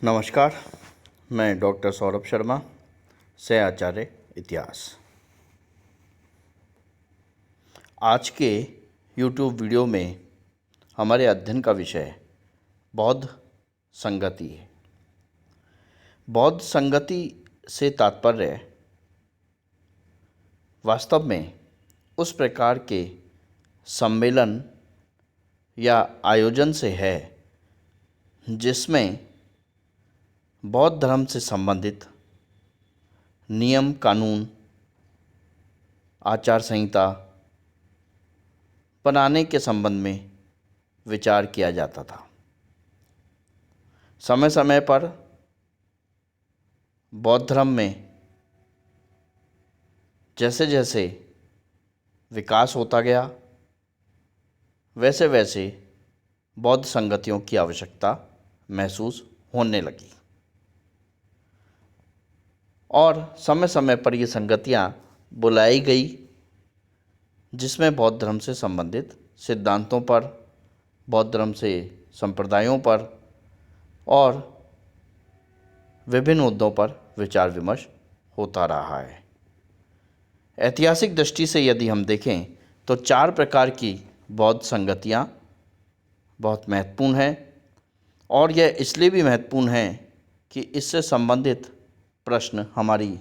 नमस्कार, मैं डॉक्टर सौरभ शर्मा, सह आचार्य इतिहास। आज के YouTube वीडियो में हमारे अध्ययन का विषय बौद्ध संगति है। बौद्ध संगति से तात्पर्य वास्तव में उस प्रकार के सम्मेलन या आयोजन से है जिसमें बौद्ध धर्म से संबंधित नियम, कानून, आचार संहिता बनाने के संबंध में विचार किया जाता था। समय समय पर बौद्ध धर्म में जैसे जैसे विकास होता गया, वैसे वैसे बौद्ध संगतियों की आवश्यकता महसूस होने लगी और समय समय पर ये संगतियाँ बुलाई गई जिसमें बौद्ध धर्म से संबंधित सिद्धांतों पर, बौद्ध धर्म से संप्रदायों पर और विभिन्न मुद्दों पर विचार विमर्श होता रहा है। ऐतिहासिक दृष्टि से यदि हम देखें तो 4 प्रकार की बौद्ध संगतियाँ बहुत महत्वपूर्ण हैं और यह इसलिए भी महत्वपूर्ण है कि इससे संबंधित प्रश्न हमारी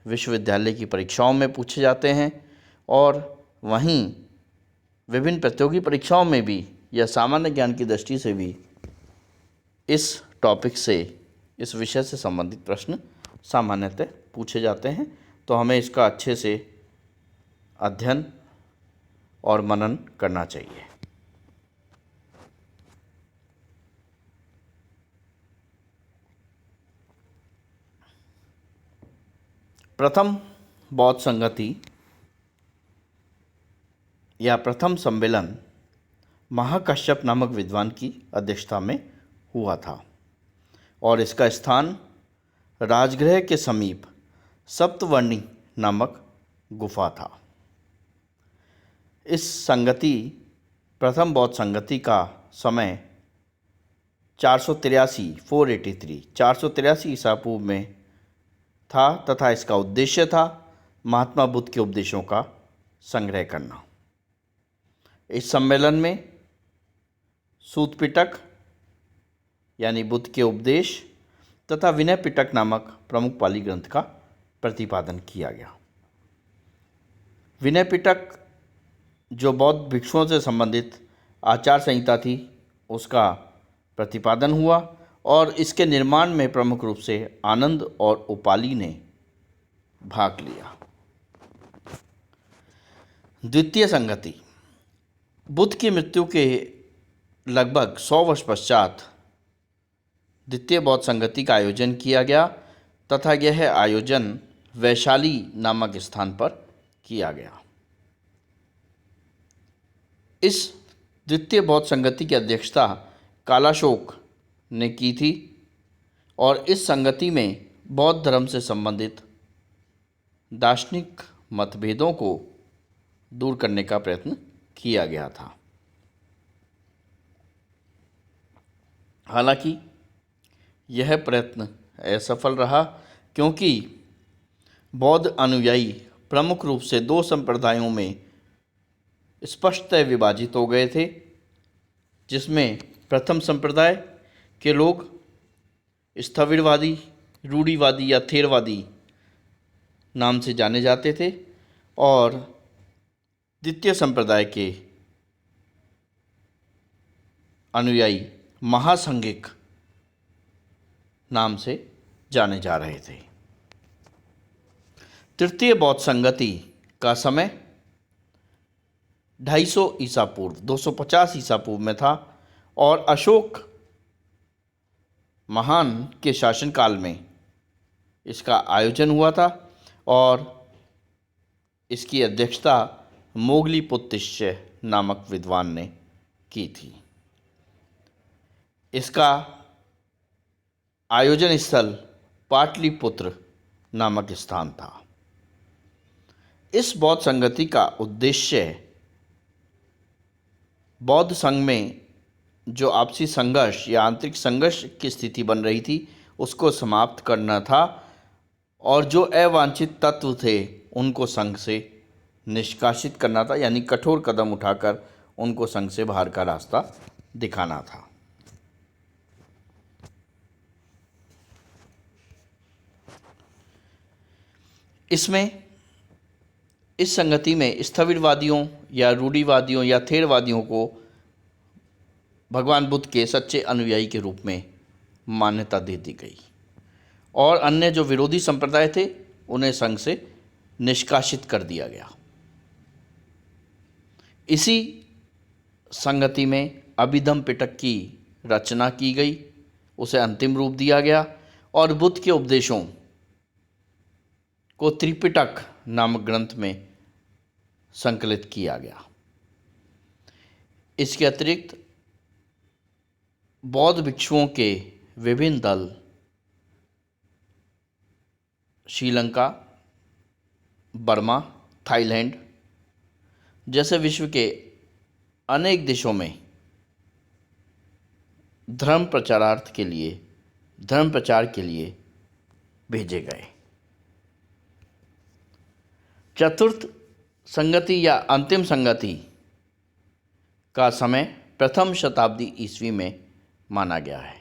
विश्वविद्यालय की परीक्षाओं में पूछे जाते हैं और वहीं विभिन्न प्रतियोगी परीक्षाओं में भी या सामान्य ज्ञान की दृष्टि से भी इस टॉपिक से, इस विषय से संबंधित प्रश्न सामान्यतः पूछे जाते हैं। तो हमें इसका अच्छे से अध्ययन और मनन करना चाहिए। प्रथम बौद्ध संगति या प्रथम सम्मेलन महाकश्यप नामक विद्वान की अध्यक्षता में हुआ था और इसका स्थान राजगृह के समीप सप्तवर्णी नामक गुफा था। इस संगति, प्रथम बौद्ध संगति का समय 483 ईसा पूर्व में था तथा इसका उद्देश्य था महात्मा बुद्ध के उपदेशों का संग्रह करना। इस सम्मेलन में सूत पिटक यानी बुद्ध के उपदेश तथा विनय पिटक नामक प्रमुख पाली ग्रंथ का प्रतिपादन किया गया। विनय पिटक जो बौद्ध भिक्षुओं से संबंधित आचार संहिता थी, उसका प्रतिपादन हुआ और इसके निर्माण में प्रमुख रूप से आनंद और उपाली ने भाग लिया। द्वितीय संगति, बुद्ध की मृत्यु के लगभग 100 वर्ष पश्चात द्वितीय बौद्ध संगति का आयोजन किया गया तथा यह आयोजन वैशाली नामक स्थान पर किया गया। इस द्वितीय बौद्ध संगति की अध्यक्षता कालाशोक ने की थी और इस संगति में बौद्ध धर्म से संबंधित दार्शनिक मतभेदों को दूर करने का प्रयत्न किया गया था। हालांकि यह प्रयत्न असफल रहा क्योंकि बौद्ध अनुयायी प्रमुख रूप से 2 संप्रदायों में स्पष्टतः विभाजित हो गए थे, जिसमें प्रथम संप्रदाय के लोग स्थविरवादी, रूढ़िवादी या थेरवादी नाम से जाने जाते थे और द्वितीय संप्रदाय के अनुयायी महासंघिक नाम से जाने जा रहे थे। तृतीय बौद्ध संगति का समय 250 ईसा पूर्व 250 ईसा पूर्व में था और अशोक महान के शासनकाल में इसका आयोजन हुआ था और इसकी अध्यक्षता मोगलीपुत्तिस्य नामक विद्वान ने की थी। इसका आयोजन स्थल पाटलिपुत्र नामक स्थान था। इस बौद्ध संगति का उद्देश्य बौद्ध संघ में जो आपसी संघर्ष या आंतरिक संघर्ष की स्थिति बन रही थी उसको समाप्त करना था और जो अवांछित तत्व थे उनको संघ से निष्कासित करना था, यानी कठोर कदम उठाकर उनको संघ से बाहर का रास्ता दिखाना था। इसमें इस संगति में स्थविरवादियों या रूढ़िवादियों या थेरवादियों को भगवान बुद्ध के सच्चे अनुयायी के रूप में मान्यता दे दी गई और अन्य जो विरोधी संप्रदाय थे उन्हें संघ से निष्कासित कर दिया गया। इसी संगति में अभिधम्म पिटक की रचना की गई, उसे अंतिम रूप दिया गया और बुद्ध के उपदेशों को त्रिपिटक नामक ग्रंथ में संकलित किया गया। इसके अतिरिक्त बौद्ध भिक्षुओं के विभिन्न दल श्रीलंका, बर्मा, थाईलैंड जैसे विश्व के अनेक देशों में धर्म प्रचार के लिए भेजे गए। चतुर्थ संगति या अंतिम संगति का समय प्रथम शताब्दी ईस्वी में माना गया है।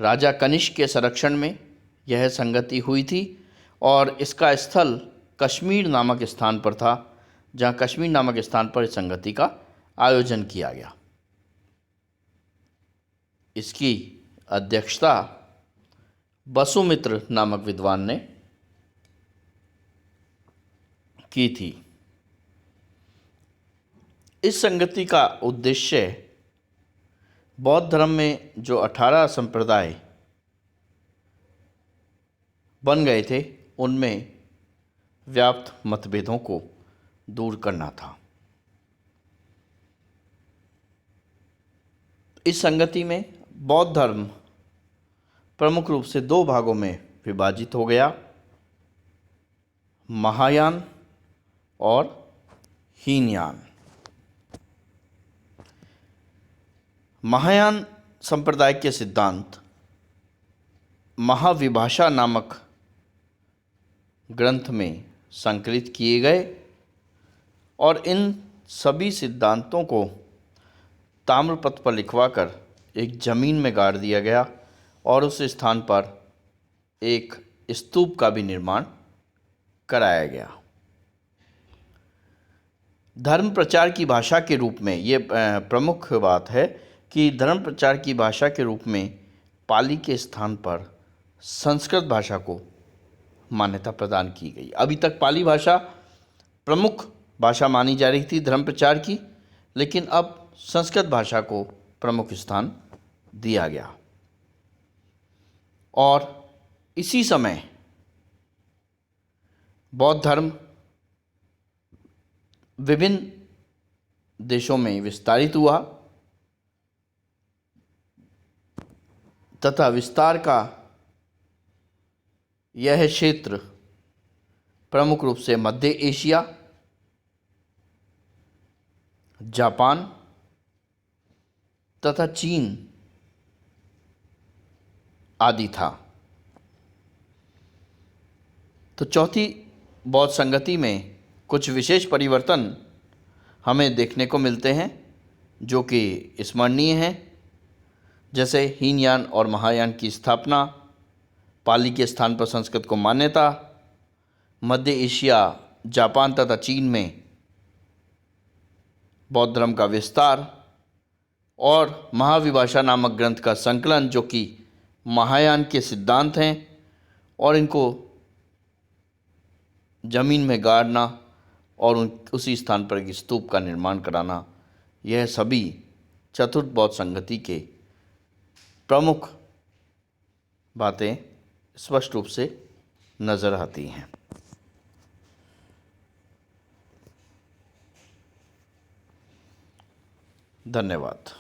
राजा कनिष्क के संरक्षण में यह संगति हुई थी और इसका स्थल कश्मीर नामक स्थान पर था, जहाँ कश्मीर नामक स्थान पर इस संगति का आयोजन किया गया। इसकी अध्यक्षता वसुमित्र नामक विद्वान ने की थी। इस संगति का उद्देश्य बौद्ध धर्म में जो 18 संप्रदाय बन गए थे उनमें व्याप्त मतभेदों को दूर करना था। इस संगति में बौद्ध धर्म प्रमुख रूप से 2 भागों में विभाजित हो गया, महायान और हीनयान। महायान संप्रदाय के सिद्धांत महाविभाषा नामक ग्रंथ में संकलित किए गए और इन सभी सिद्धांतों को ताम्रपत्र पर लिखवाकर एक जमीन में गाड़ दिया गया और उस स्थान पर एक स्तूप का भी निर्माण कराया गया। धर्म प्रचार की भाषा के रूप में ये प्रमुख बात है कि धर्म प्रचार की भाषा के रूप में पाली के स्थान पर संस्कृत भाषा को मान्यता प्रदान की गई। अभी तक पाली भाषा प्रमुख भाषा मानी जा रही थी धर्म प्रचार की, लेकिन अब संस्कृत भाषा को प्रमुख स्थान दिया गया। और इसी समय बौद्ध धर्म विभिन्न देशों में विस्तारित हुआ तथा विस्तार का यह क्षेत्र प्रमुख रूप से मध्य एशिया, जापान तथा चीन आदि था। तो चौथी बौद्ध संगति में कुछ विशेष परिवर्तन हमें देखने को मिलते हैं जो कि स्मरणीय हैं, जैसे हीनयान और महायान की स्थापना, पाली के स्थान पर संस्कृत को मान्यता, मध्य एशिया, जापान तथा चीन में बौद्ध धर्म का विस्तार और महाविभाषा नामक ग्रंथ का संकलन जो कि महायान के सिद्धांत हैं और इनको जमीन में गाड़ना और उसी स्थान पर एक स्तूप का निर्माण कराना, यह सभी चतुर्थ बौद्ध संगति के प्रमुख बातें स्पष्ट रूप से नज़र आती हैं। धन्यवाद।